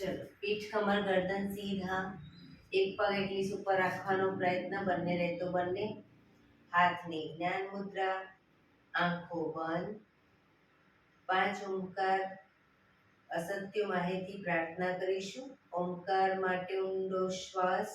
ચલો, પીઠ કમર ગરદન સીધા, એક પગ એટલી ઉપર રાખવાનો પ્રયત્ન, બંને રહેતો બંને. હાથની જ્ઞાન મુદ્રા, આંખો બંધ. 5 ઓમકાર અસત્ય માહિતી પ્રાર્થના કરીશું. ઓમકાર માટે ઊંડો શ્વાસ.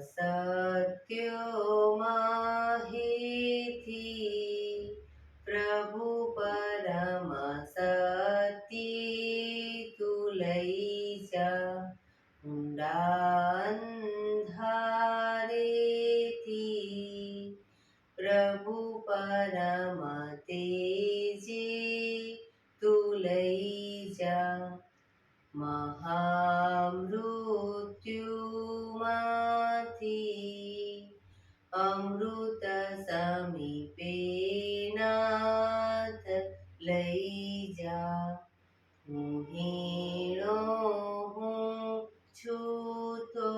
સત્યો માહિતી પ્રભુ પરમ સતી તું લઈ જા, ઊંડા અંધારેથી પ્રભુ પરમ તેજે તું લઈ જા. મહામૃત્યુમાંથી અમૃત સમીપે નાથ લઈ જા. હું હીણો હું છું તો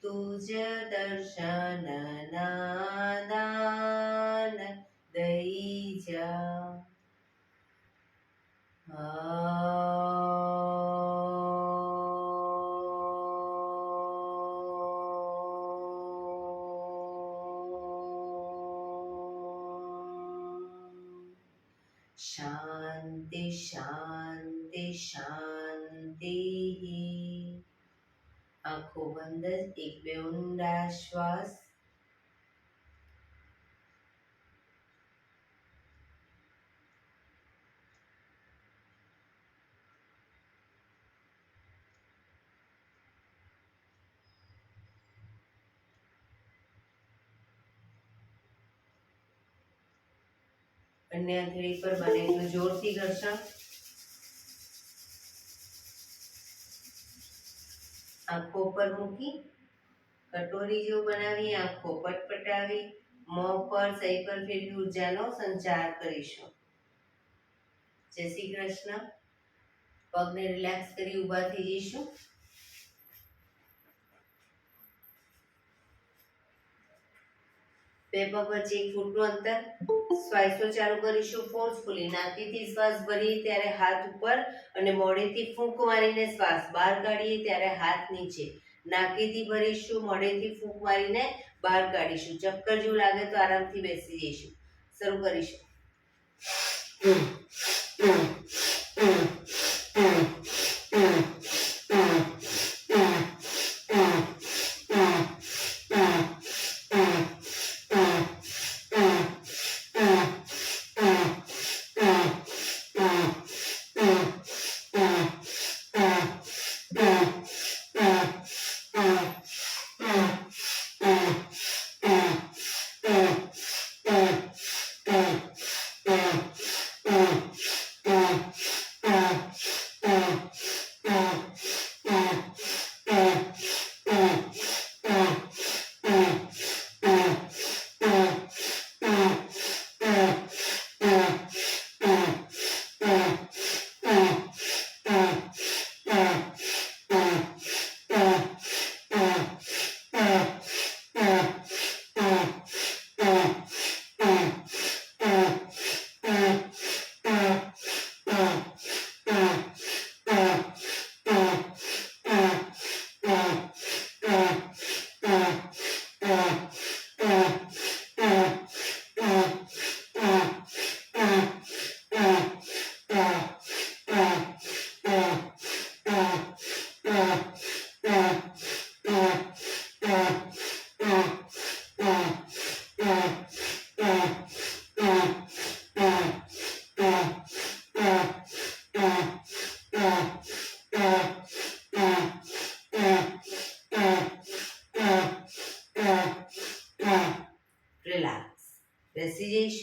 તુજ દર્શન ના દાન દઈ જા. શાંતિ શાંતિ શાંતિ. આંખો બંધ, 1-2 ઊંડા શ્વાસ. બંને આંગળી પર બને એટલું જોરથી ઘર્ષણ. આંખો પર મૂકી કટોરી જેવું બનાવી આંખો પટપટાવી મોં પર સહી પર ફેરવી ઉર્જાનો સંચાર કરીશું. જય શ્રી કૃષ્ણ. પગને રિલેક્સ કરી ઊભા થઈ જઈશું. બે પગ વચ્ચે 1 ફૂટનું અંતર. શ્વાસો ચાલુ કરીશું ફોર્સફુલી. નાકથી શ્વાસ ભરીએ ત્યારે હાથ ઉપર અને મોઢેથી ફૂંક મારીને શ્વાસ બહાર કાઢીએ ત્યારે હાથ નીચે. નાકથી ભરીશું, મોઢેથી ફૂંક મારીને બહાર કાઢીશું. ચક્કર જેવું લાગે તો આરામથી બેસી જઈશું. શરૂ કરીશું. Mm-hmm.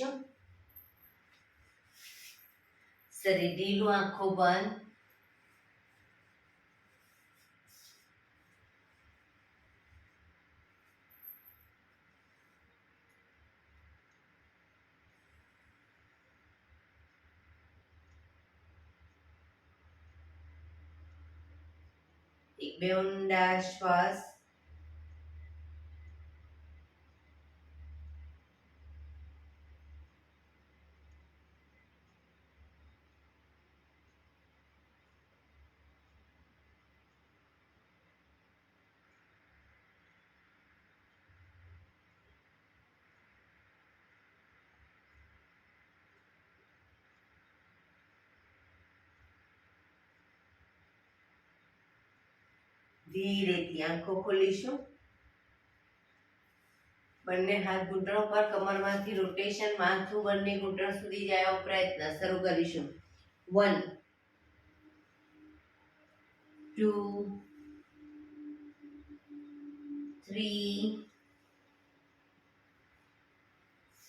કરીશું. શરીર ઢીલું, આંખો બંધ. એક બે ઊંડા શ્વાસ. ધીરેથી આંખો ખોલીશું. બંને હાથ ઘૂંટણો પર, કમરમાંથી રોટેશન, માથું બંને ઘૂંટણ સુધી જાય એવો પ્રયત્ન. શરૂ કરીશું. 1 2 3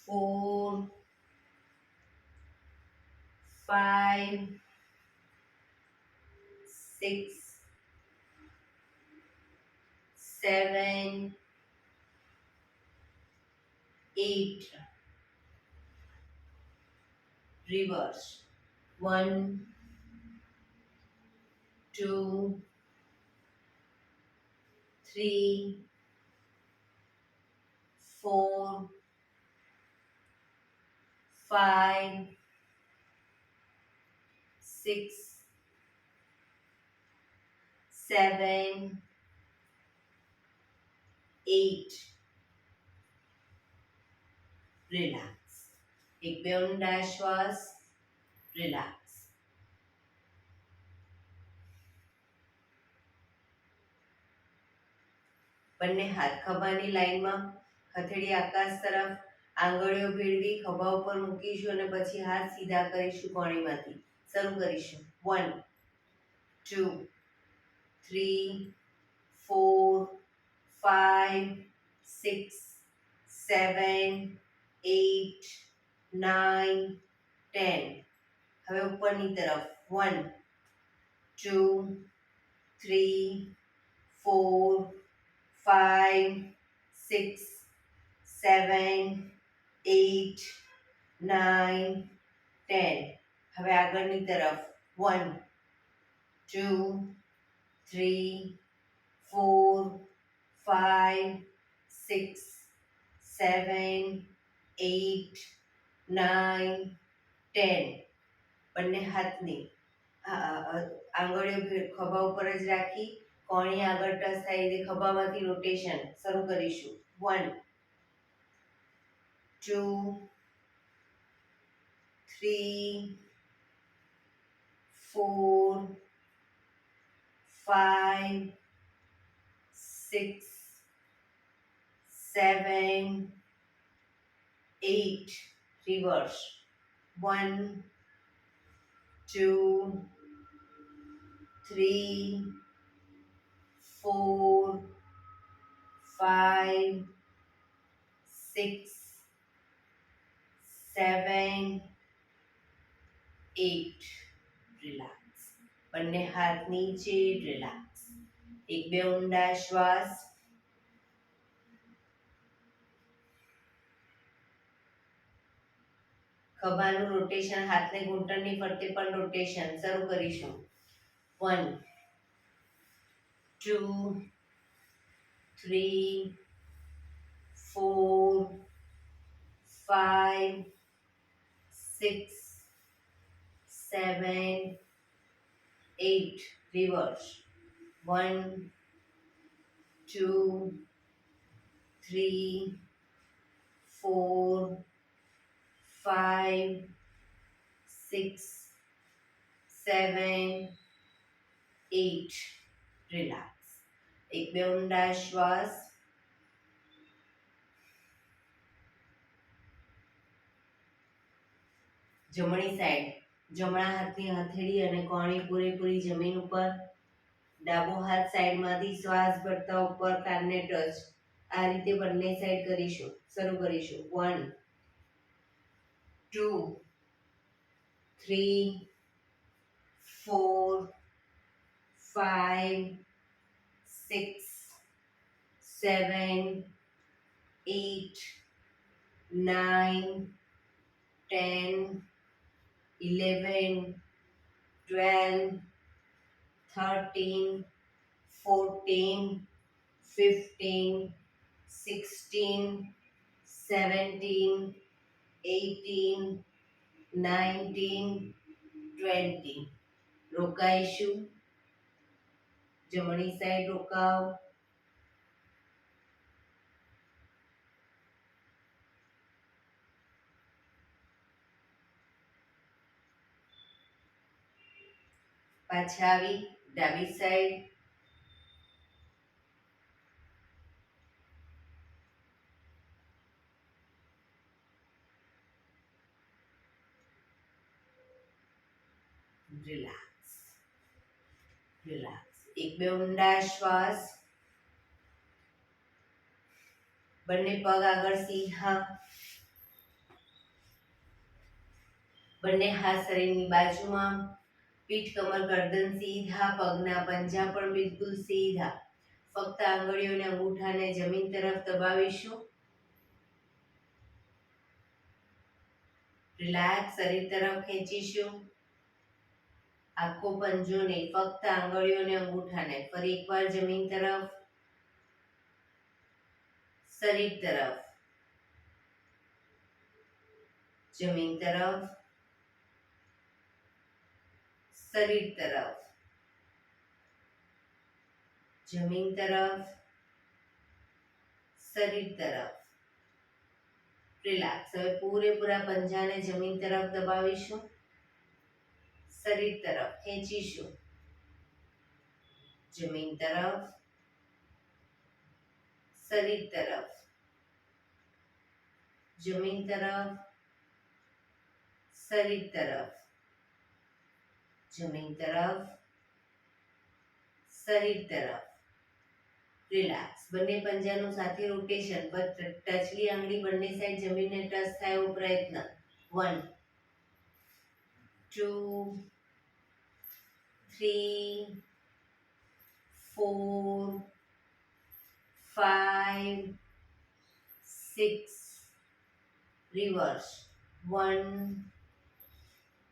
4 5 6 7 8. Reverse. 1 2 3 4 5 6 7 8. રિલેક્સ. એક બે ઊંડા શ્વાસ. રિલેક્સ. બંને હાથ ખભાની લાઈનમાં, હથેળી આકાશ તરફ, આંગળીઓ ભેળવી ખભા ઉપર મૂકીશું અને પછી હાથ સીધા કરીશું કોણીમાંથી. શરૂ કરીશું. 1 2 3 4 5 6 7 8 9 10. હવે ઉપરની તરફ. 1 2 3 4 5 6 7 8 9 10. હવે આગળની તરફ. 1 2 3 4 5 6 7 8 9 10. બંને હાથની આંગળીઓ ખભા ઉપર જ રાખી કોણી આગળ ટચ થાય એટલે ખભામાંથી રોટેશન. શરૂ કરીશું. 1 2 3 4 5 6 7 8. Reverse. 1 2 3 4 5 6 7 8. રિલેક્સ. બંને હાથ નીચે. રિલેક્સ. એક બે ઊંડા શ્વાસ. ખભાનું રોટેશન, હાથને ઘૂંટણની ફરતે પણ રોટેશન. શરૂ કરીશું. 1 2 3 4 5 6 7 8. Reverse. 1 2 3 4 5 6 7 8. રિલેક્સ. એક બે ઊંડા શ્વાસ. જમણી સાઈડ. જમણા હાથની હથેળી અને કોણી પૂરેપૂરી જમીન ઉપર. ડાબો હાથ સાઈડમાંથી શ્વાસ ભરતા ઉપર કાનને ટચ. આ રીતે બંને સાઈડ કરીશું. શરૂ કરીશું. 1 2 3 4 5 6 7 8 9 10 11 12 13 14 15 16 17 18 19 20 રોકાઈશું જમણી સાઈડ રોકાવ પાછા આવી ડાબી સાઈડ રિલેક્સ રિલેક્સ એક બે ઊંડા શ્વાસ બંને પગ આગળ સીધા બંને હાથ શરીરની બાજુમાં પીઠ કમર ગરદન સીધા પગના પંજા પણ બિલકુલ સીધા ફક્ત આંગળીઓને અંગૂઠાને જમીન તરફ દબાવીશું રિલેક્સ શરીર તરફ ખેંચીશું આખો પંજો નહીં ફક્ત આંગળીઓને અંગૂઠાને ફરી એકવાર જમીન તરફ શરીર તરફ જમીન તરફ શરીર તરફ જમીન તરફ શરીર તરફ રિલેક્સ હવે પૂરેપૂરા પંજાને જમીન તરફ દબાવીશું શરીર તરફ ખેંચીશું જમીન તરફ શરીર તરફ જમીન તરફ શરીર તરફ જમીન તરફ શરીર તરફ રિલેક્સ બંને પંજાનું સાથે રોટેશન પર ટચલી આંગળી બંને સાઈડ જમીનને ટચ થાય એવો પ્રયત્ન 1 2 3 4 5 6 રિવર્સ 1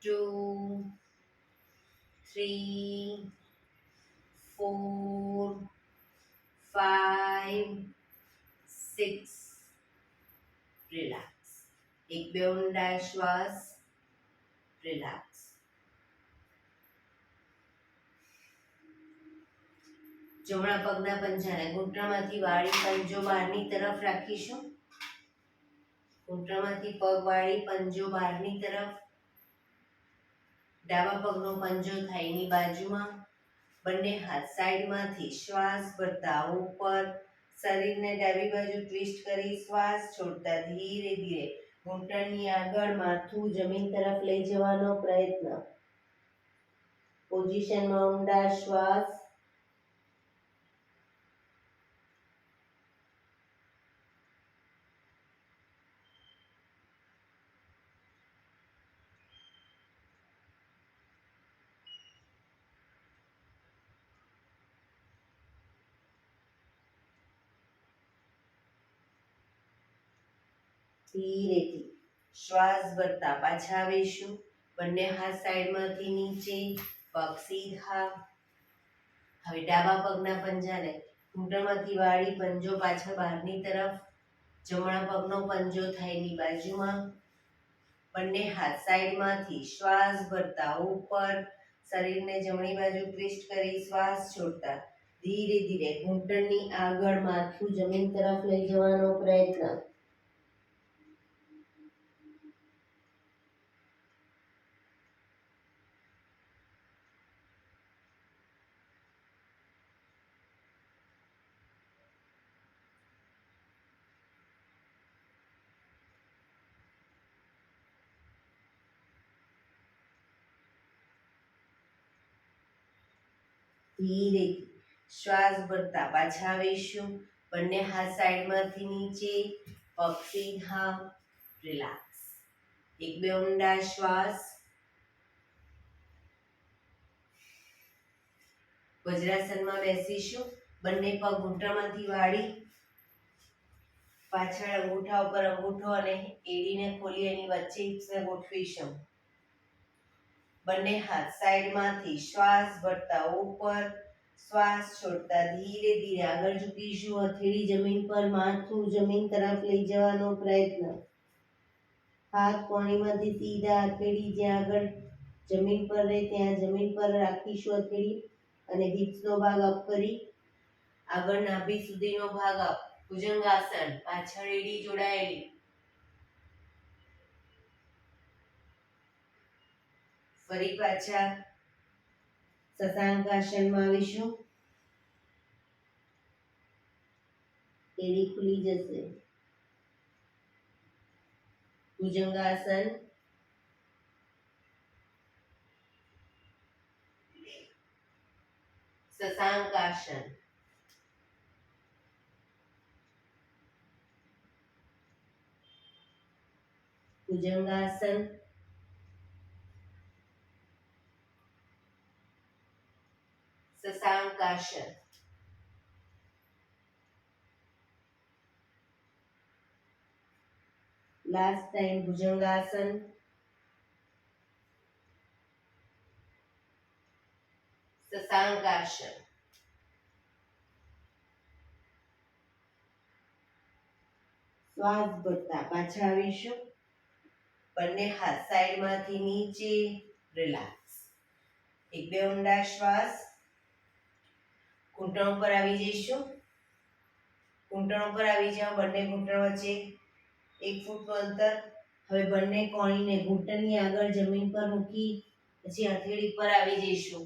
2 3 4 5 6 રિલેક્સ એક બે ઊંડા શ્વાસ રિલેક્સ જમણા પગના પંજાને ઘૂંટણમાંથી વાળી પંજો બહારની તરફ રાખીશું ઘૂંટણમાંથી પગ વાળી પંજો બહારની તરફ ડાબા પગનો પંજો થાઈની બાજુમાં બંને હાથ સાઈડમાંથી શ્વાસ ભરતા ઉપર શરીરને ડાબી બાજુ ટ્વિસ્ટ કરી શ્વાસ છોડતા ધીરે ધીરે ઘૂંટણની આગળ માથું જમીન તરફ લઈ જવાનો પ્રયત્ન પોઝિશનમાં ઊંડા શ્વાસ ધીરેથી શ્વાસ ભરતા પાછા આવીશું બંને હાથ સાઈડમાંથી નીચે પગ સીધા હવે ડાબા પગના પંજાને ઘૂંટણમાંથી વાળી પંજો પાછળ બહારની તરફ જમણા પગનો પંજો થાઈની બાજુમાં બંને હાથ સાઈડમાંથી શ્વાસ ભરતા ઉપર શરીરને જમણી બાજુ ટ્વિસ્ટ કરી શ્વાસ છોડતા ધીરે ધીરે ઘૂંટણની આગળ માથું જમીન તરફ લઈ જવાનો પ્રયત્ન ધીરેથી શ્વાસ ભરતા પાછા આવીશું બંને હાથ સાઈડમાંથી નીચે પગ સીધા રિલેક્સ એક બે ઊંડા શ્વાસ. વજ્રાસનમાં બેસીશું. બંને પગ ઘૂંટણમાંથી વાળી પાછળ અંગૂઠા ઉપર અંગૂઠો અને એડીને ખોલી એની વચ્ચે હિપ્સને ગોઠવીશું. બંને હાથ સાઈડમાંથી શ્વાસ ભરતા ઉપર, શ્વાસ છોડતા ધીરે ધીરે આગળ ઝૂકીશું. હથેળી જમીન પર, માથું જમીન તરફ લઈ જવાનો પ્રયત્ન. હાથ કોણીમાંથી સીધા, હથેળી જ્યાં આગળ જમીન પર રહે ત્યાં જમીન પર રાખીશું હથેળી અને હિપ્સનો ભાગ અપ કરી આગળ નાભી સુધીનો ભાગ અપ. ભુજંગાસન. પાછળ એડી જોડાયેલી. ફરી પાછા શશાંકાસનમાં આવીશું. એડી ખુલી જશે. ભુજંગાસન. શશાંકાસન. ભુજંગાસન. શશાંકાસન. Last time bhujangasana. શશાંકાસન. શ્વાસ ભરતા પાછા આવીશું. બંને હાથ સાઈડમાંથી નીચે. રિલેક્સ. એક બે ઊંડા શ્વાસ. ઘૂંટણ ઉપર આવી જઈશું. ઘૂંટણ ઉપર આવી જાઓ. બંને ઘૂંટણ વચ્ચે 1 ફૂટનું અંતર. હવે બંને કોણીને ઘૂંટણની આગળ જમીન પર મૂકી પછી હથેળી પર આવી જઈશું.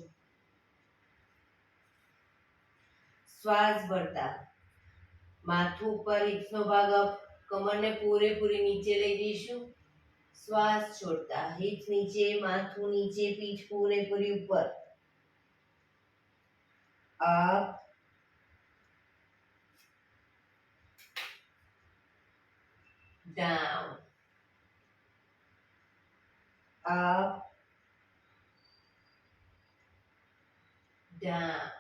શ્વાસ ભરતા માથું ઉપર, હિપ્સનો ભાગ અપ, કમરને પૂરેપૂરી નીચે લઈ જઈશું. શ્વાસ છોડતા હિપ્સ નીચે, માથું નીચે, પીઠ પૂરેપૂરી ઉપર. Up, down, up, down,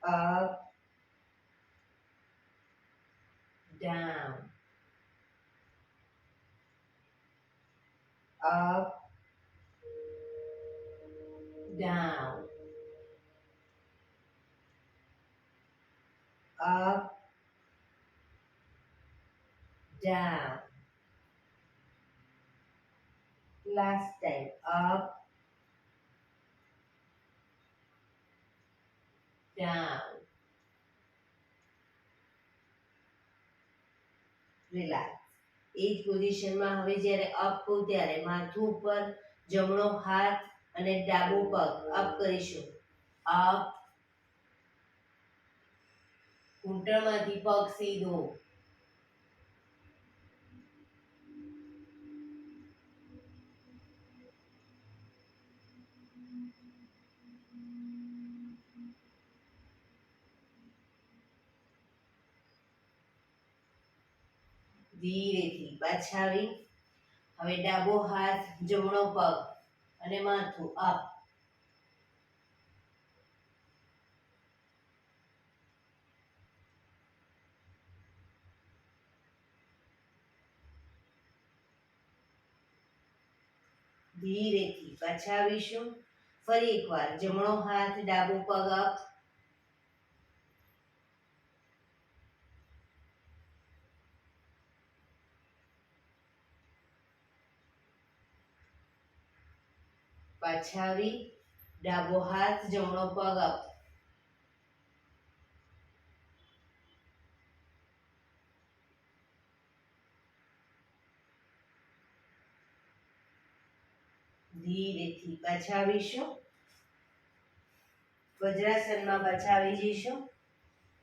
up, down, up, down, up, down. Last time. Up, down. Relax. એ જ પોઝિશનમાં હવે જ્યારે અપ કહું ત્યારે માથું ઉપર, જમણો હાથ અને ડાબો પગ અપ કરીશું. અપ. ઘૂંટણમાંથી પગ સીધો. ધીરેથી પાછા આવી. હવે ડાબો હાથ, જમણો પગ અને માથું અપ. ધીરેથી પાછા આવીશું. ફરી એકવાર જમણો હાથ, ડાબો પગ અપ. પાછા આવી. ડાબો હાથ, જમણો પગ અપ. ધીરેથી પાછા આવીશું. વજ્રાસનમાં પાછા આવી જઈશું.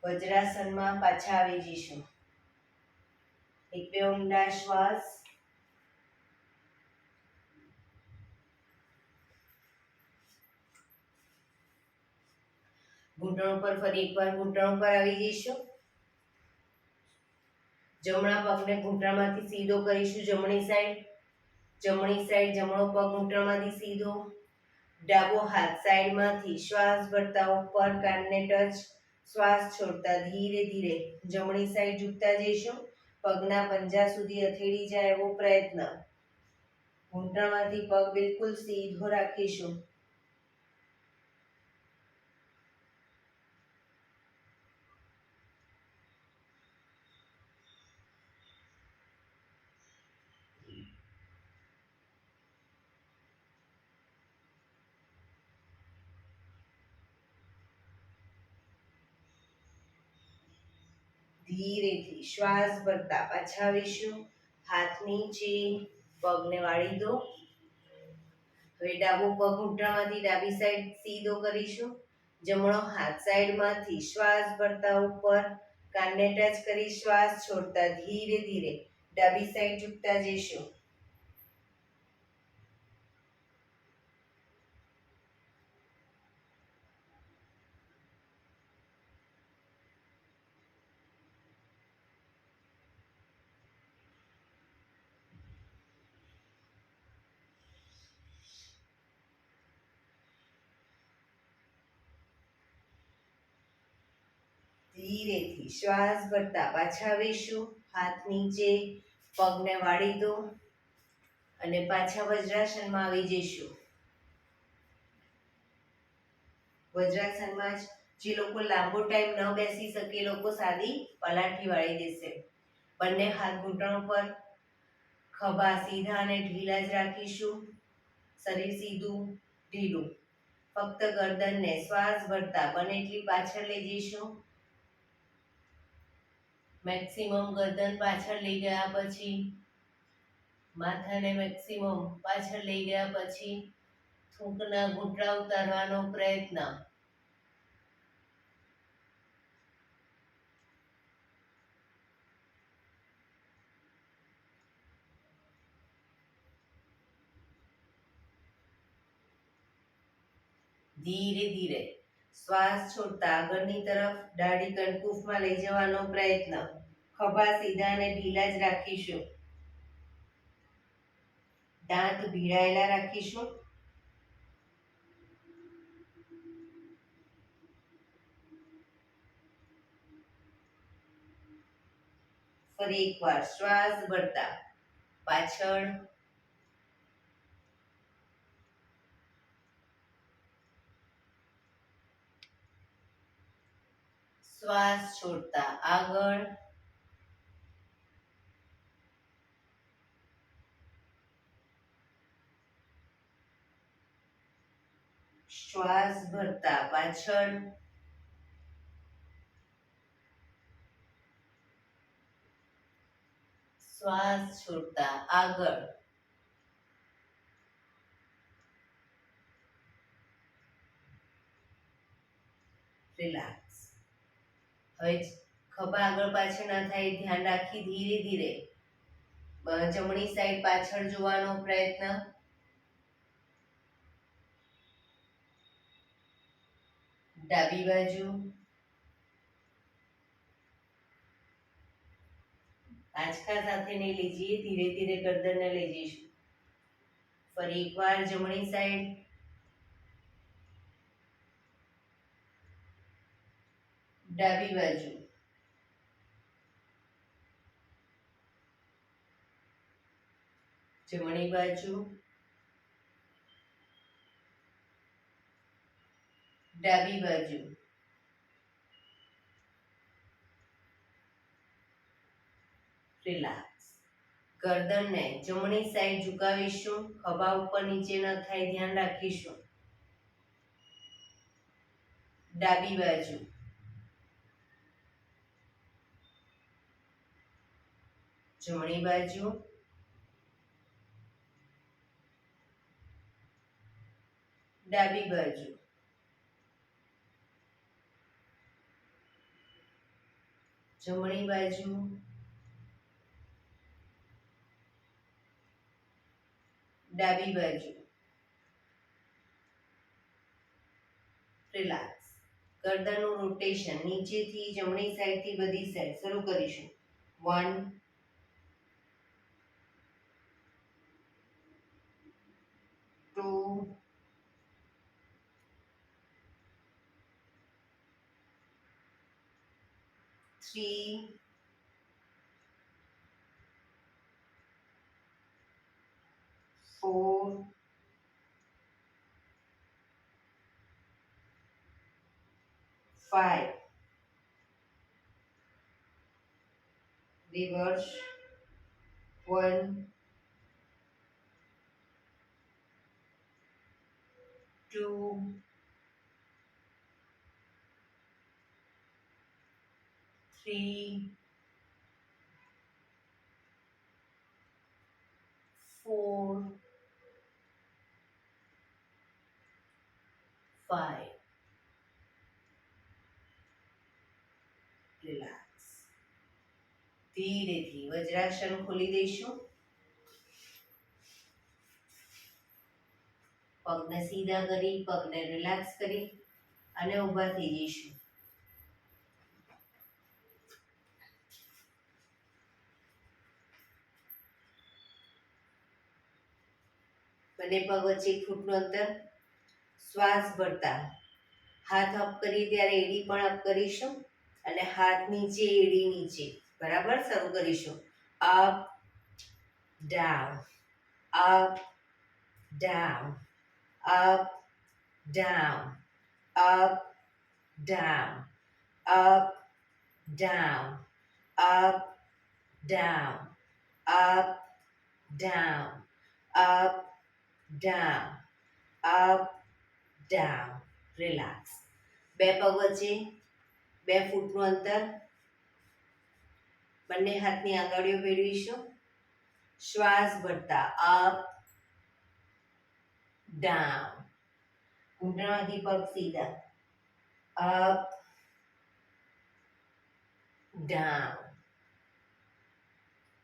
વજ્રાસનમાં પાછા આવી જઈશું. એક બે ઊંડા શ્વાસ. ઘૂંટણ ઉપર ફરી એકવાર ઘૂંટણ ઉપર આવી જઈશું. જમણા પગને ઘૂંટણમાંથી સીધો કરીશું જમણી સાઈડ, જમણો પગ ઘૂંટણમાંથી સીધો, ડાબો હાથ સાઈડમાંથી શ્વાસ ભરતા ઉપર કાનને ટચ, શ્વાસ છોડતા ધીરે ધીરે જમણી સાઈડ ઝૂકતા જઈશું. પગના પંજા સુધી અથેળી જાય એવો પ્રયત્ન. ઘૂંટણમાંથી પગ બિલકુલ સીધો રાખીશું. ધીરેથી શ્વાસ ભરતા પાછા આવીશું. હાથ નીચે, પગને વાળી દો. હવે ડાબો પગ ઘૂંટણમાંથી ડાબી સાઈડ સીધો કરીશું. જમણો હાથ સાઈડમાંથી શ્વાસ ભરતા ઉપર, કાનને ટચ કરી શ્વાસ છોડતા ધીરે ધીરે ડાબી સાઈડ ઝૂકતા જઈશું. ધીરેથી શ્વાસ ભરતા પાછા આવીશું. હાથ નીચે, પગને વાળી દો અને પાછા વજ્રાસનમાં આવી જઈશું. વજ્રાસનમાં જે લોકો લાંબો ટાઈમ ન બેસી શકે એ લોકો સાદી પલાઠી વાળી દેશે. બંને હાથ ઘૂંટણ પર, ખભા સીધા અને ઢીલા જ રાખીશું. શરીર સીધું ઢીલું. ફક્ત ગરદનને શ્વાસ ભરતા બને એટલી પાછળ લઈ જઈશું. મેક્સિમમ ગરદન પાછળ લઈ ગયા પછી, માથાને મેક્સિમમ પાછળ લઈ ગયા પછી થૂંકના ઘૂંટડા ઉતારવાનો પ્રયત્ન. ધીરે ધીરે શ્વાસ છોડતા આગળની તરફ દાઢી કણકુફમાં લઈ જવાનો પ્રયત્ન. ખભા સીધા અને ઢીલા જ રાખીશું. દાંત ભીડાયેલા રાખીશું. ફરી એકવાર શ્વાસ ભરતા પાછળ, શ્વાસ છોડતા આગળ, શ્વાસ ભરતા પાછળ, શ્વાસ છોડતા આગળ. રિલેક્સ. હવે ખભા આગળ પાછળ ના થાય ધ્યાન રાખી ધીરે ધીરે જમણી સાઈડ પાછળ જોવાનો પ્રયત્ન. ડાબી બાજુ, આંચકા સાથે નહીં લઈ જઈએ, ધીરે ધીરે ગરદનને લઈ જઈશું. ફરી એકવાર જમણી સાઈડ, ડાબી બાજુ, જમણી બાજુ, ડાબી બાજુ. રિલેક્સ. ગરદનને જમણી સાઈડ ઝુકાવીશું. ખભા ઉપર નીચે ન થાય ધ્યાન રાખીશું. ડાબી બાજુ, જમણી બાજુ, ડાબી બાજુ. જમણી બાજુ, ડાબી બાજુ. રિલેક્સ. ગરદનનું રોટેશન નીચેથી જમણી સાઈડથી બધી સાઈડ શરૂ કરીશું. 1, 2, 3, 4, 5. Reverse. 1, 2, 3, 4, 5. રિલેક્સ. ધીરેથી વજ્રાસન ખોલી દઈશું. પગને સીધા કરી, પગને રિલેક્સ કરી અને ઊભા થઈ જઈશું. બંને પગ વચ્ચે 1 ફૂટનું અંતર. શ્વાસ ભરતા હાથ અપ કરી ત્યારે એડી પણ અપ કરીશું અને હાથ નીચે, એડી નીચે. બરાબર, શરૂ કરીશું. Up, down, up, down, up, down, up, down, up, down, up, down, up, down, up, down, up, down. Relax. બે પગ વચ્ચે 2 ફૂટનું અંતર. બંને હાથની આંગળીઓ ભેળવીશું. શ્વાસ ભરતા અપ, ડાઉન. ઘૂંટણમાંથી પગ સીધા. Up, down,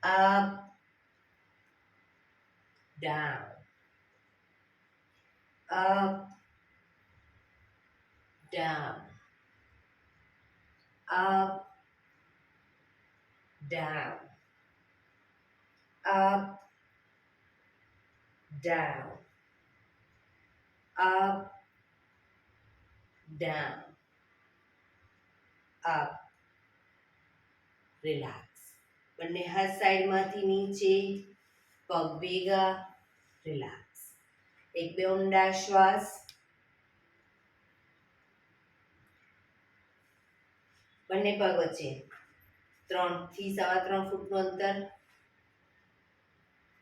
up, down, up, down, up, down, up, down, up, down, up. Relax. બંને હાથ સાઈડમાંથી નીચે, પગ ભેગા. રિલેક્સ. 1-2 ઊંડા શ્વાસ. બંને પગ વચ્ચે 3 થી 3.25 ફૂટનું અંતર.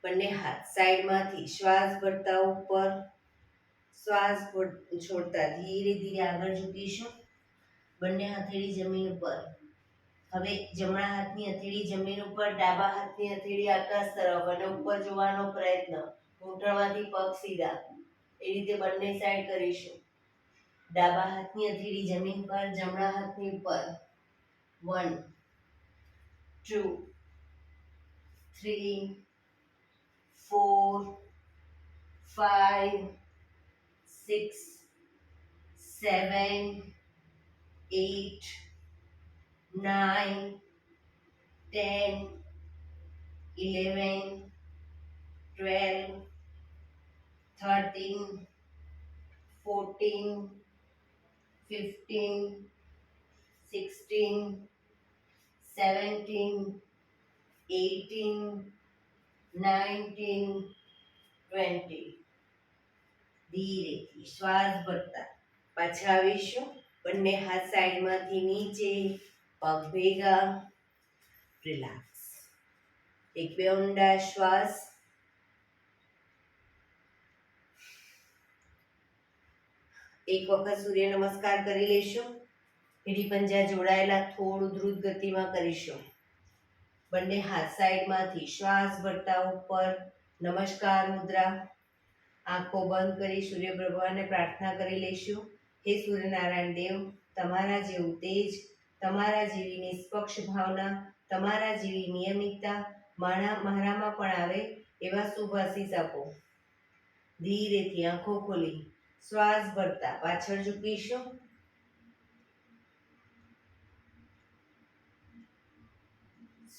બંને હાથ સાઈડમાંથી શ્વાસ ભરતા ઉપર, શ્વાસ છોડતા ધીરે ધીરે આગળ ઝૂકીશું. બંને હથેળી જમીન ઉપર. હવે જમણા હાથની હથેળી જમીન ઉપર, ડાબા હાથની હથેળી આકાશ તરફ અને ઉપર જોવાનો પ્રયત્ન. ઘૂંટણમાંથી પગ સીધા. એ રીતે બંને સાઈડ કરીશું. ડાબા હાથની હથેળી જમીન પર, જમણા હાથની ઉપર. 1, 2, 3, 4, 5, 6, 7, 8, 9, 10, 11, 12, 13, 14, 15, 16, 17, 18, 19, 20. ધીરેથી શ્વાસ ભરતા પાછા આવીશું. બંને હાથ સાઈડમાંથી નીચે, પગ ભેગા. રિલેક્સ. 1-2 ઊંડા શ્વાસ. એક વખત સૂર્ય નમસ્કાર કરી લેશું. એડી પંજા જોડાયેલા, થોડું દ્રુત ગતિમાં કરીશું. બંને હાથ સાઈડમાંથી શ્વાસ ભરતા ઉપર, નમસ્કાર મુદ્રા. આંખો બંધ કરી સૂર્ય ભગવાનને પ્રાર્થના કરી લઈશું. હે સૂર્યનારાયણ દેવ, તમારા જેવું તેજ, તમારા જેવી નિષ્પક્ષ ભાવના, તમારા જેવી નિયમિતતા મારામાં પણ આવે એવા શુભ આશીષ આપો. ધીરેથી આંખો ખોલી શ્વાસ ભરતા પાછળ ઝૂકીશું.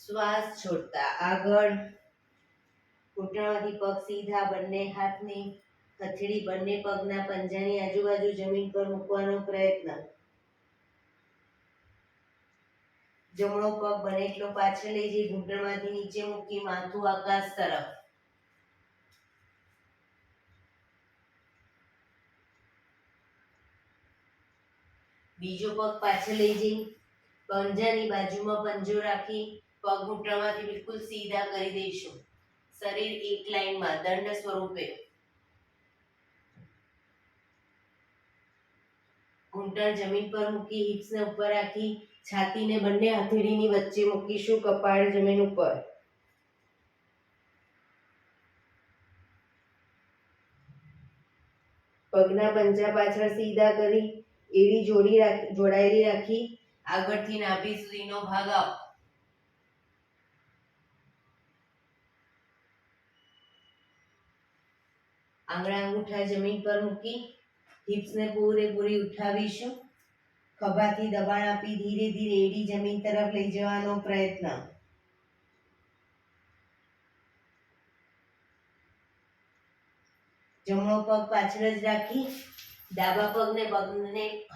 શ્વાસ છોડતા આગળ, ઘૂંટણમાંથી પગ સીધા, બંને હાથની હથેળી બંને પગના પંજાની આજુબાજુ જમીન પર મૂકવાનો પ્રયત્ન. જમણો પગ બને એટલો પાછળ લઈ જઈ ઘૂંટણમાંથી નીચે મૂકી માથું આકાશ તરફ. બીજો પગ પાછળ લઈ જઈ પંજાની બાજુમાં પંજો રાખી પગ ઘૂંટણમાંથી બિલકુલ સીધા કરી દઈશું. શરીર એક લાઈનમાં દંડ સ્વરૂપે. ઘૂંટણ જમીન પર મૂકી હિપ્સને ઉપર રાખી છાતીને બંને હથેળીની વચ્ચે મૂકીશું, કપાળ જમીન ઉપર. પગના પંજા પાછળ સીધા કરી એડી જોડાયેલી રાખી આગળથી નાભી સુધીનો ભાગ આપ. આંગળા અંગૂઠા જમીન પર મૂકી હિપ્સને પૂરેપૂરી ઉઠાવીશું. ખભાથી દબાણ આપી ધીરે ધીરે એડી જમીન તરફ લઈ જવાનો પ્રયત્ન. જમણો પગ પાછળ જ રાખી ડાબા પગને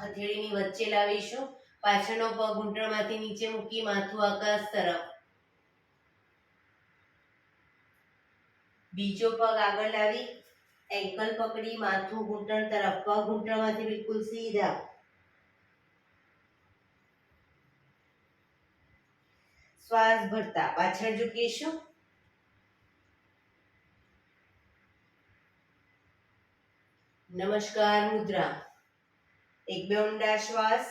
હથેળીની વચ્ચે લાવીશું. પાછળનો પગ ઘૂંટણમાંથી નીચે મૂકી માથું આકાશ તરફ. બીજો પગ આગળ લાવી એન્કલ પકડી માથું ઘૂંટણ તરફ. પગ ઘૂંટણમાંથી બિલકુલ સીધા. શ્વાસ ભરતા પાછળ ઝૂકીશું. નમસ્કાર મુદ્રા. એક બે ઊંડા શ્વાસ.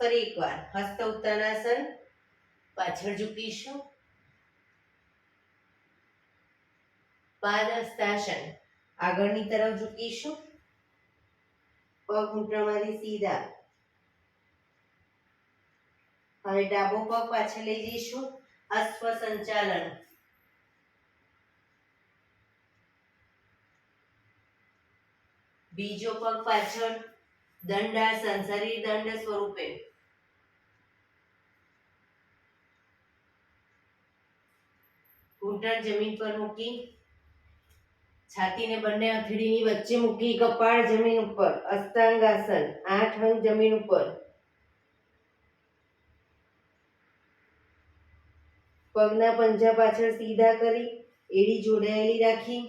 ફરી એકવાર હસ્ત ઉત્તાનાસન. પાછળ ઝૂકીશું. પાદ હસ્તાસન. આગળની તરફ ઝૂકીશું. પગ ઘૂંટણમાંથી સીધા. હવે ડાબો પગ પાછળ લઈ જઈશું. અશ્વ સંચાલન. બીજો પગ પાછળ દંડાસન, શરીર દંડ સ્વરૂપે. ઘૂંટણ જમીન પર મૂકી છાતીને બંને હથેળીની વચ્ચે મૂકી કપાળ જમીન ઉપર. અષ્ટાંગાસન, 8 અંગ જમીન ઉપર. પગના પંજા પાછળ સીધા કરી એડી જોડાયેલી રાખી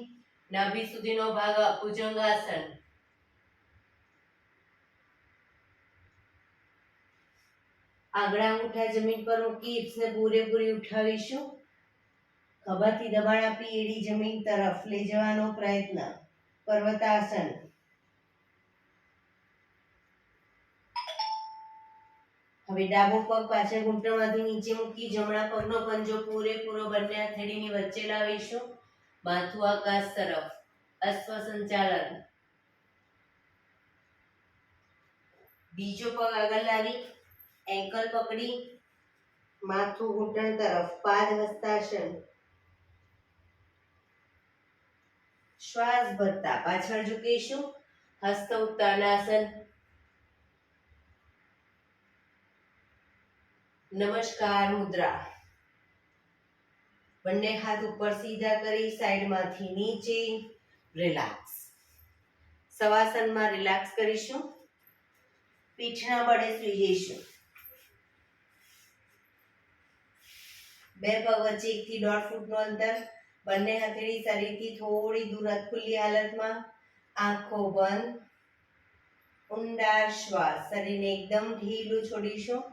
નાભી સુધીનો ભાગ ભુજંગાસન. આંગળા અંગૂઠા જમીન પર મૂકી હિપ્સને પૂરેપૂરી ઉઠાવીશું. ખભાથી દબાણ આપી એડી જમીન તરફ લઈ જવાનો પ્રયત્ન. પર્વતાસન. હવે ડાબો પગ પાછળ ઘૂંટણમાંથી નીચે મૂકી જમણા પગનો પંજો પૂરેપૂરો બંને હથેળીની વચ્ચે લાવીશું. માથું આકાશ તરફ. અશ્વ સંચાલન. બીજો પગ આગળ લાવી એન્કલ પકડી માથું ઘૂંટણ તરફ. પાદ હસ્તાસન. શ્વાસ ભરતા પાછળ ઝૂકીશું. હસ્ત ઉત્તાનાસન. નમસ્કાર મુદ્રા. બંને હાથ ઉપર સીધા કરી સાઈડમાંથી નીચે રિલેક્સ. શવાસનમાં રિલેક્સ કરીશું. પીઠના બળે સૂઈ જઈશું. બે પગ વચ્ચે 1 થી 1.5 ફૂટનું અંતર. બંને હથેળી શરીરથી થોડી દૂર ખુલ્લી હાલતમાં. આંખો બંધ. ઊંડા શ્વાસ. શરીરને એકદમ ઢીલું છોડીશું.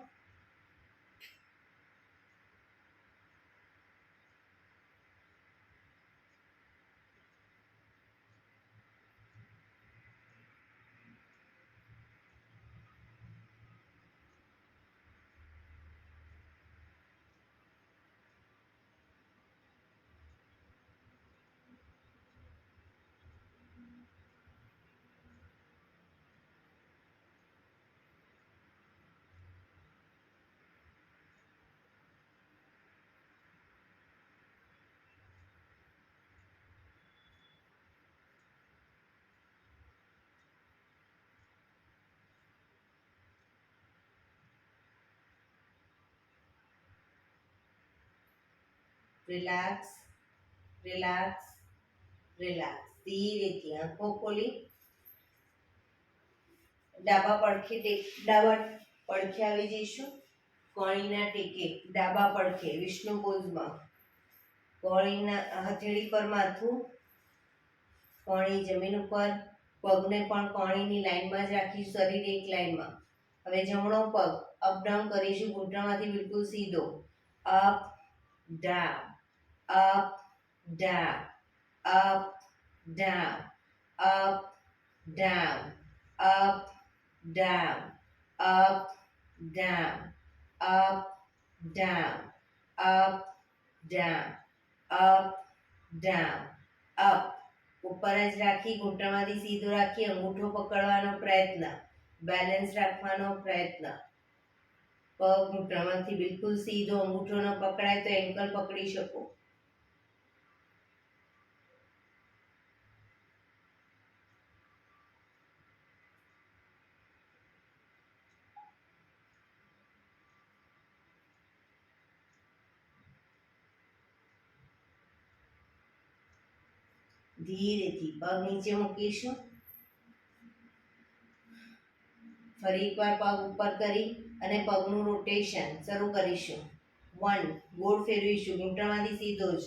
Relax, relax, relax. ધીરેથી આંખો ખોલી ડાબા પડખે આવી જઈશું. કોણીના ટેકે ડાબા પડખે વિષ્ણુ પોઝમાં. કોણીના હથેળી પર માથું, કોણી જમીન ઉપર, પગને પણ કોણીની લાઈનમાં જ રાખી, શરીર એક લાઈનમાં. હવે જમણો પગ અપ ડાઉન કરીશું, ઘૂંટણમાંથી બિલકુલ સીધો. Up down, up down, up down, up down, up down, up down, up down, up down, up down, up. ઉપર જ રાખી, ઘૂંટણમાંથી સીધો રાખી, અંગૂઠો પકડવાનો પ્રયત્ન, બેલેન્સ રાખવાનો પ્રયત્ન. પગ ઘૂંટણમાંથી બિલકુલ સીધો, અંગૂઠો ન પકડાય તો એન્કલ પકડી શકો. ધીરેથી પગ નીચે મૂકીશું. ફરી એકવાર પગ ઉપર કરી અને પગનું રોટેશન શરૂ કરીશું. 1, ગોળ ફેરવીશું, ઘૂંટણમાંથી સીધો જ.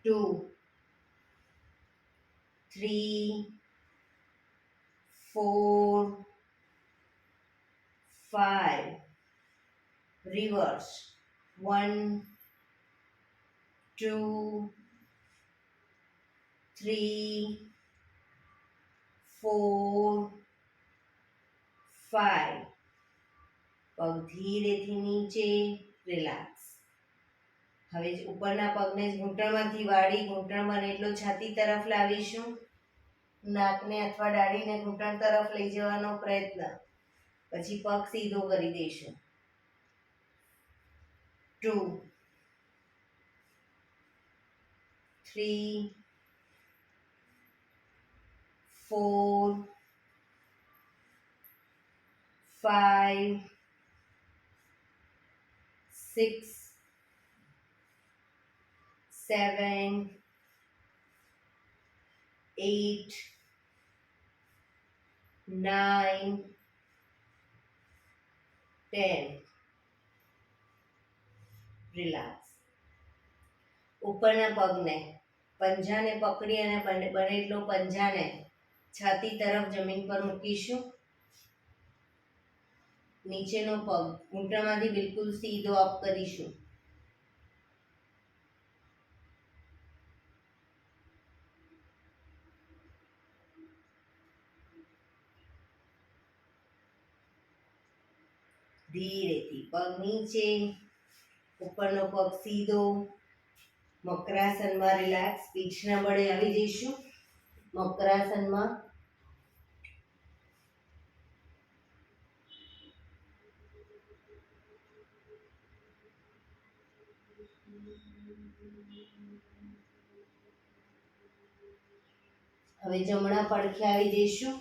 2, 3, 4, 5, રિવર્સ. 1, 2, 3, 4, 5. પગ ધીરેથી નીચે, રિલેક્સ. હવે ઉપરના પગને ઘૂંટણમાંથી વાળી, ઘૂંટણ બને એટલો છાતી તરફ લાવીશું. નાકને અથવા દાઢીને ઘૂંટણ તરફ લઈ જવાનો પ્રયત્ન. પછી પગ સીધો કરી દઈશું. 2, 3, 4, 5, 6, 7, 8, 9, 10. રિલેક્સ. ઉપરના પગને પંજાને પકડી અને બને એટલો પંજાને છાતી તરફ જમીન પર મૂકીશું. નીચેનો પગ ઘૂંટણમાંથી બિલકુલ સીધો અપ કરીશું. ધીરેથી પગ નીચે, ઉપરનો પગ સીધો. મકરાસનમાં રિલેક્સ, પીઠના બળે આવી જઈશું. મકરાસનમાં. હવે જમણા પડખે આવી જઈશું.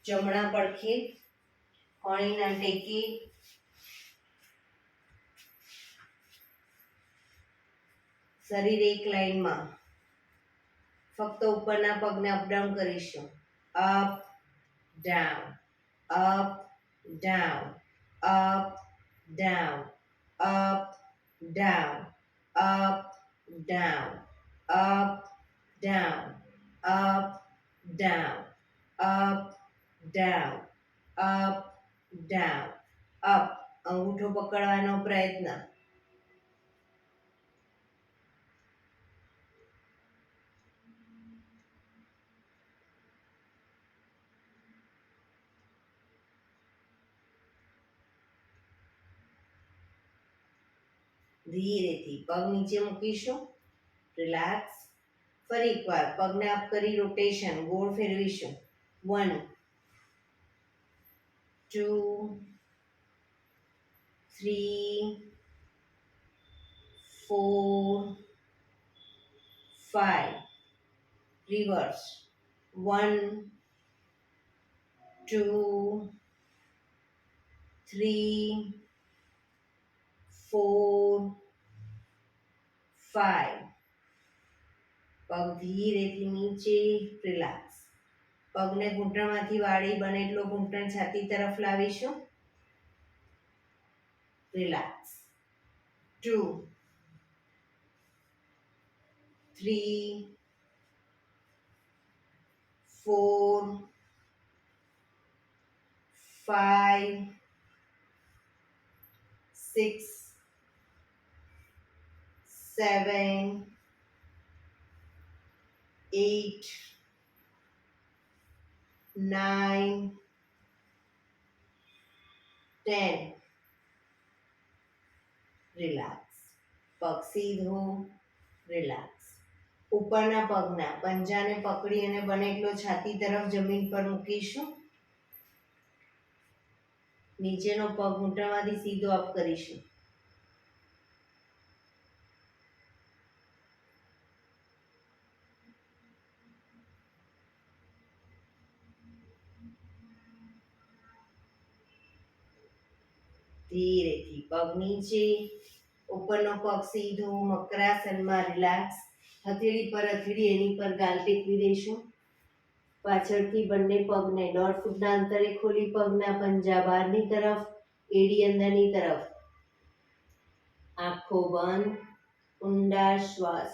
જમણા પડખે કોણીના ટેકે, શરીર એક લાઈનમાં. ફક્ત ઉપરના પગને અપડાઉન કરીશું. Up down, up down, up down, up down, up down, up down, up down, up down, up down, up. અંગૂઠો પકડવાનો પ્રયત્ન. ધીરેથી પગ નીચે મૂકીશું. રિલેક્સ. ફરી એકવાર પગને અપ કરી રોટેશન, ગોળ ફેરવીશું. 1, 2, 3, 4, 5. રિવર્સ. 1, 2, 3, 4, 5. પગ ધીરેથી નીચે, રિલેક્સ. પગને ઘૂંટણમાંથી વાળી બને એટલો ઘૂંટણ છાતી તરફ લાવીશું. રિલેક્સ. 2, 3, 4, 5, 6, 7, 8, 9, 10. રિલેક્સ. પગ સીધો, રિલેક્સ. ઉપરના પગના પંજાને પકડી અને બને એટલો છાતી તરફ જમીન પર મૂકીશું. નીચેનો પગ ઘૂંટણમાંથી સીધો અપ કરીશું. ધીરેથી પગ નીચે, ઉપરનો પગ સીધો, મકરાસનમાં રિલેક્સ. હથેળી પર હથેળી એની પર ગાલ ટેકવી દઈશું. પાછળથી બંને પગને 1.5 ફૂટના અંતરે ખોલી પગના પંજા બહારની તરફ, એડી અંદરની તરફ. આંખો બંધ, ઊંડા શ્વાસ.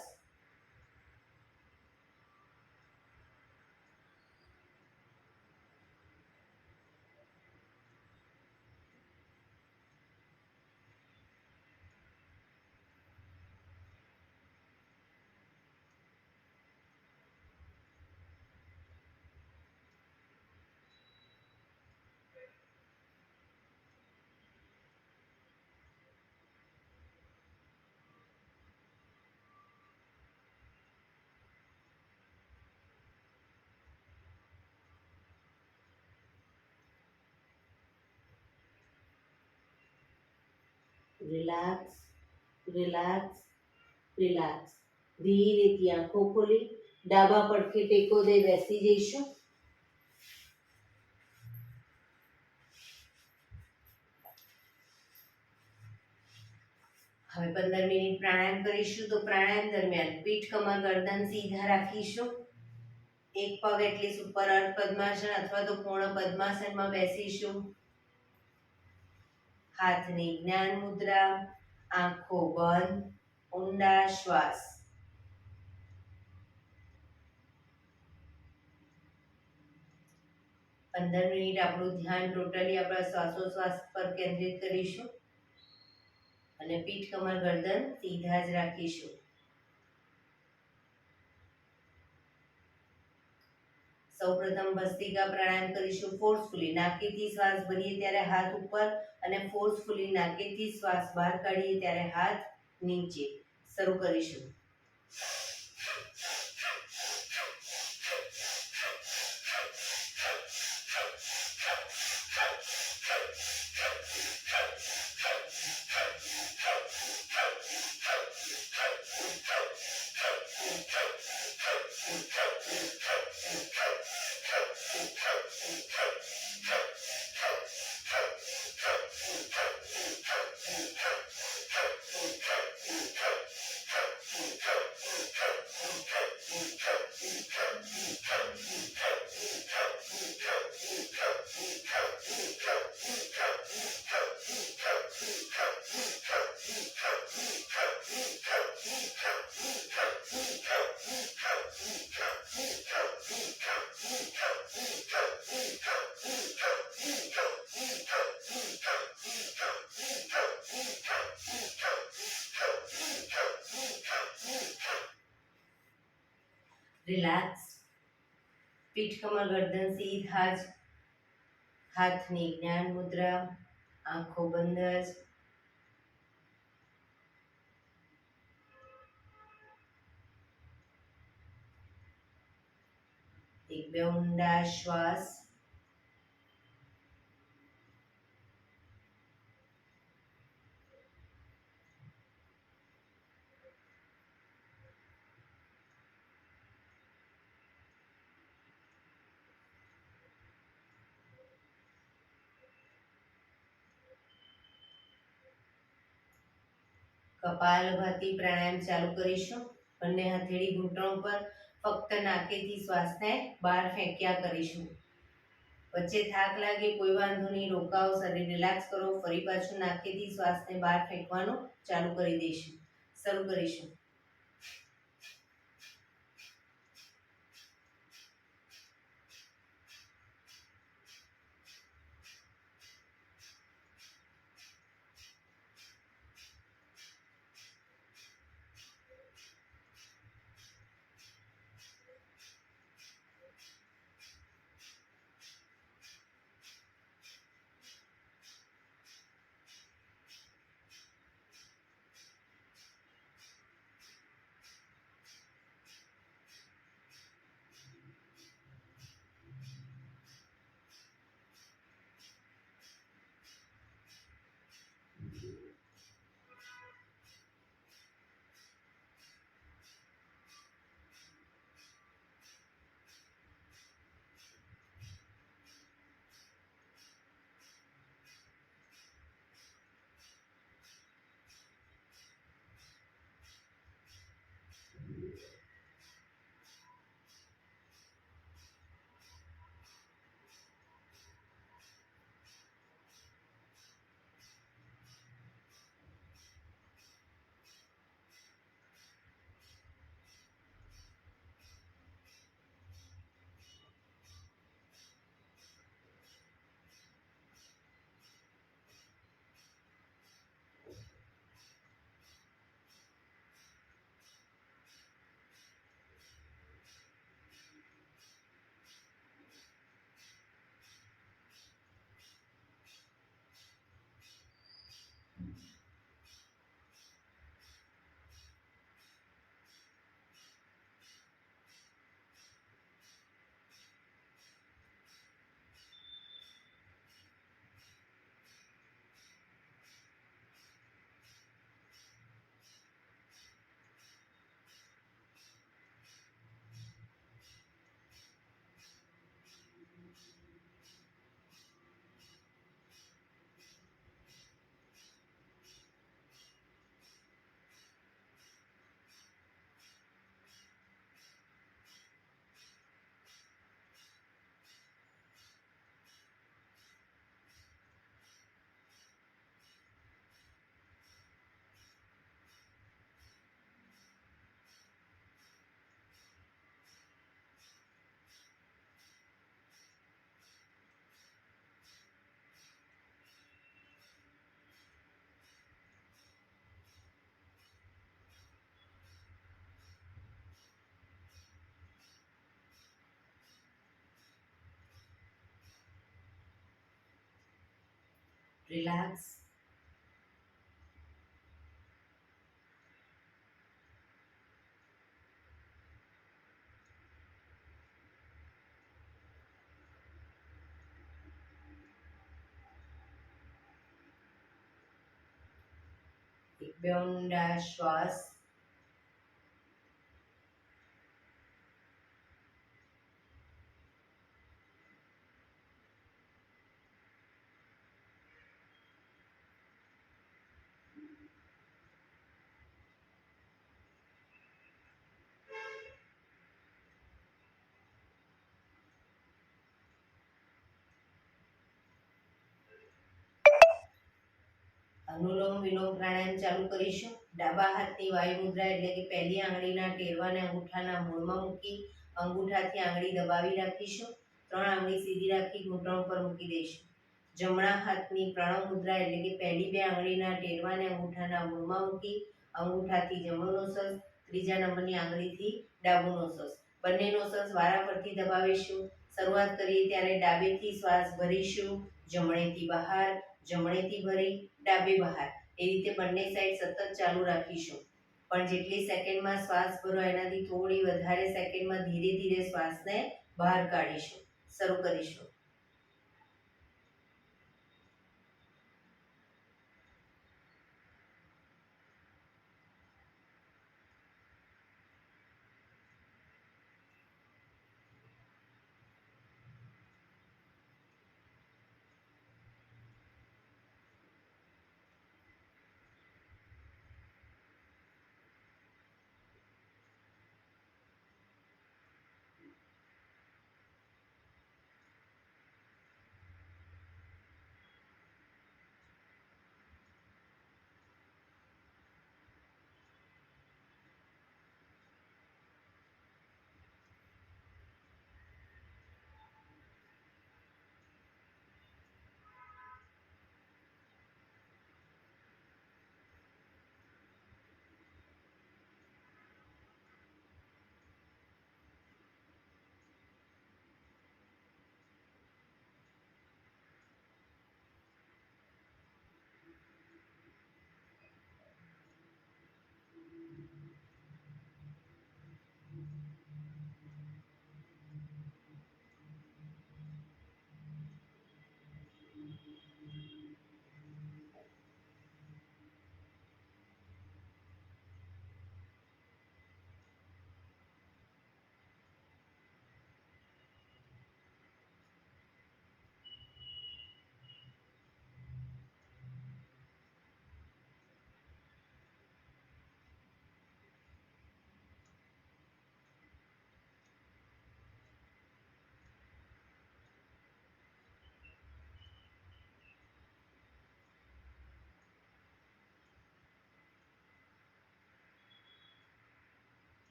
Relax, relax, relax. ધીરેથી આંખો ખોલી ડાબા પડખે ટેકો દઈ બેસી જઈશું. હવે 15 મિનિટ પ્રાણાયામ કરીશું. તો પ્રાણાયામ દરમિયાન પીઠ, કમર, ગરદન સીધા રાખીશું. એક પગ એટલી ઉપર અર્ધ પદ્માસન અથવા તો પૂર્ણ પદ્માસનમાં બેસીશું. હાથની જ્ઞાન મુદ્રા, આંખો બંધ, ઊંડા શ્વાસ. 15 મિનિટ આપણું ધ્યાન ટોટલી આપણા શ્વાસોશ્વાસ પર કેન્દ્રિત કરીશું અને પીઠ, કમર, ગરદન સીધા જ રાખીશું. સૌપ્રથમ ભસ્ત્રિકા પ્રાણાયામ કરીશું ફોર્સફુલી. નાકેથી શ્વાસ ભરીએ ત્યારે હાથ ઉપર અને ફોર્સફુલી નાકેથી શ્વાસ બહાર કાઢીએ ત્યારે હાથ નીચે. શરૂ કરીશું. રિલેક્સ. પીઠ, કમર, ગરદન સીધા જ. હાથની જ્ઞાન મુદ્રા, આંખો બંધ જ. એક બે ઊંડા શ્વાસ. કપાલભાતિ પ્રાણાયામ ચાલુ કરીશું. બંને હથેળી ઘૂંટણો પર, ફક્ત નાકેથી શ્વાસને બહાર ફેંક્યા કરીશું. વચ્ચે થાક લાગે કોઈ વાંધો નહીં, રોકાઓ, શરીર રિલેક્સ કરો. ફરી પાછું નાકેથી શ્વાસને બહાર ફેંકવાનું ચાલુ કરી દઈશું. શરૂ કરીશું. રિલેક્સ. એક બે ઊંડા શ્વાસ. અનુલોમ વિલોમ પ્રાણાયામ ચાલુ કરીશું. ડાબા હાથની વાયુ મુદ્રા એટલે કે પહેલી આંગળીના ટેરવાને અંગૂઠાના મૂળમાં મૂકી અંગૂઠાથી આંગળી દબાવી રાખીશું. 3 આંગળી સીધી રાખી ઘૂંટણ પર મૂકી દઈશું. જમણા હાથની પ્રણવ મુદ્રા એટલે કે પહેલી 2 આંગળીના ટેરવાને અંગૂઠાના મૂળમાં મૂકી અંગૂઠાથી જમણો નોસસ, ત્રીજા નંબરની આંગળીથી ડાબુ નોસસ. બંને નોસસ વારાફરતી દબાવીશું. શરૂઆત કરીએ ત્યારે ડાબેથી શ્વાસ ભરીશું, જમણેથી બહાર, જમણેથી ભરી, ડાબે બહાર. એ રીતે બંને સાઈડ સતત ચાલુ રાખીશું. પણ જેટલી સેકન્ડમાં શ્વાસ ભરો એનાથી થોડી વધારે સેકન્ડમાં ધીરે ધીરે શ્વાસને બહાર કાઢીશું. શરૂ કરીશું.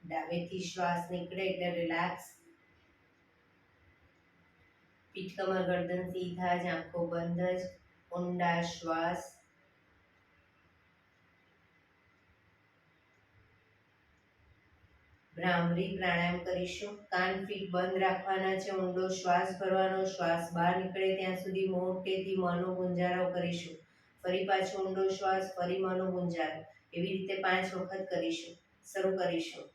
ડાબેથી શ્વાસ નીકળે એટલે રિલેક્સ. પીઠ કમર ગરદન સીધા જ, આંખો બંધ જ. ઊંડા શ્વાસ. ભ્રામરી પ્રાણાયામ કરીશું. કાન ફીટ બંધ રાખવાના છે. ઊંડો શ્વાસ ભરવાનો. શ્વાસ બહાર નીકળે ત્યાં સુધી મોટેથી મોંનો ગુંજારો કરીશું. ફરી પાછો ઊંડો શ્વાસ, ફરી મોંનો ગુંજારો. એવી રીતે 5 વખત કરીશું. શરૂ કરીશું.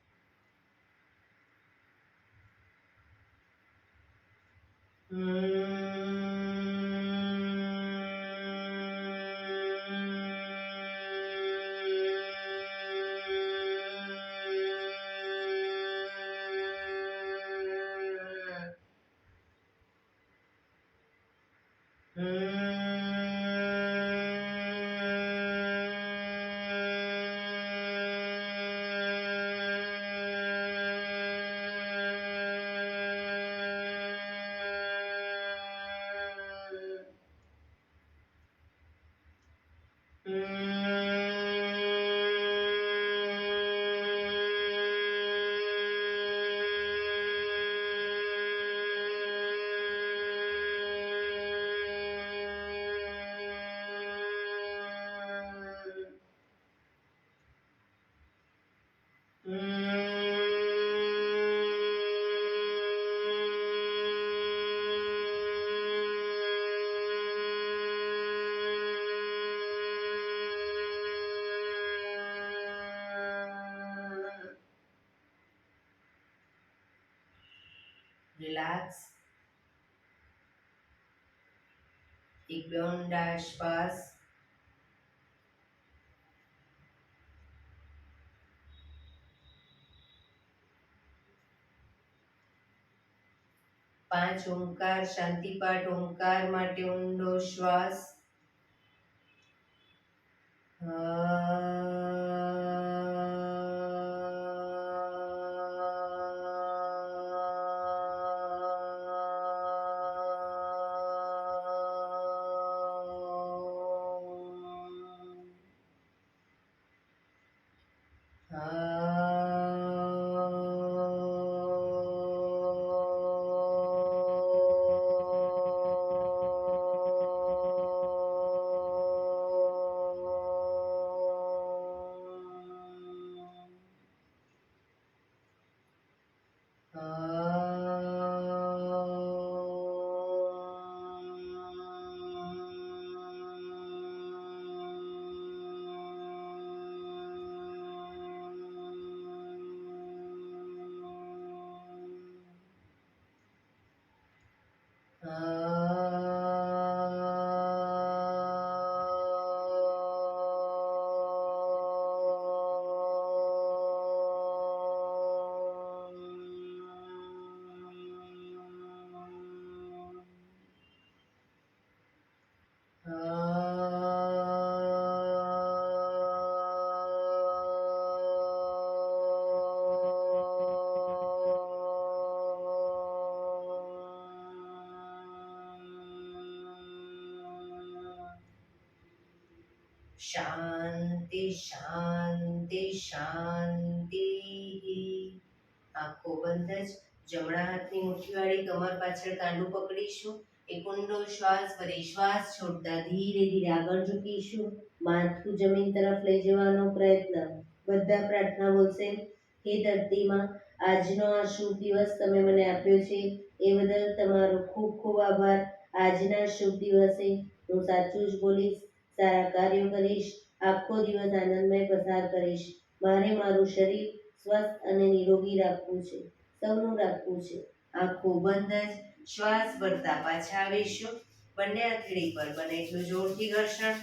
રિલેક્સ. એક બે ઊંડા શ્વાસ. 5 ઓમકાર શાંતિપાઠ ઓમકાર માટે ઊંડો શ્વાસ. શાંતિ શાંતિ શાંતિ. આંખો બંધ જ. જમણા હાથની મુઠ્ઠીવાળી કમર પાછળ કાંડું પકડીશું. એક ઊંડો શ્વાસ ભરી શ્વાસ છોડતા ધીરે ધીરે આગળ ઝૂકીશું. માથું જમીન તરફ લઈ જવાનો પ્રયત્ન. બધા પ્રાર્થના બોલશે. હે ધરતીમાં, આજનો આ શુભ દિવસ તમે મને આપ્યો છે એ બદલ તમારો ખૂબ ખૂબ આભાર. આજના શુભ દિવસે હું સાચું જ બોલીશ, સારા કાર્યો કરીશ, આખો દિવસ આનંદમય પસાર કરીશ. મારે મારું શરીર સ્વસ્થ અને નિરોગી રાખવું છે, સૌનું રાખવું છે. આંખો બંધ જ. શ્વાસ ભરતા પાછા આવીશું. બંને હથેળી પર બને એટલું જોરથી ઘર્ષણ.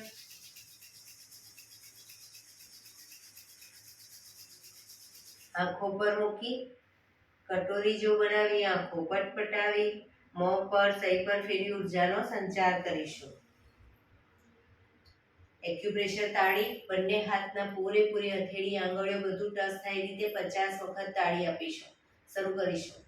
આંખો પર મૂકી કટોરી જો બનાવી આંખો પટપટાવી મોં પર સહી પર ફેરવી ઉર્જાનો સંચાર કરીશું. એક્યુપ્રેશર તાળી. બંને હાથના પૂરેપૂરી હથેળી આંગળીઓ બધું ટચ થાય રીતે 50 વખત તાળી આપીશું. શરૂ કરીશું.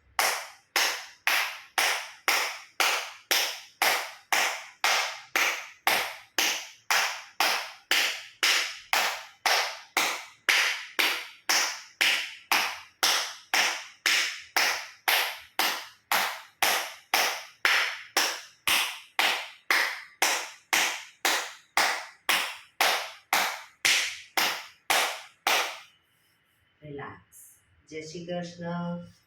રિલેક્સ. જય શ્રી કૃષ્ણ.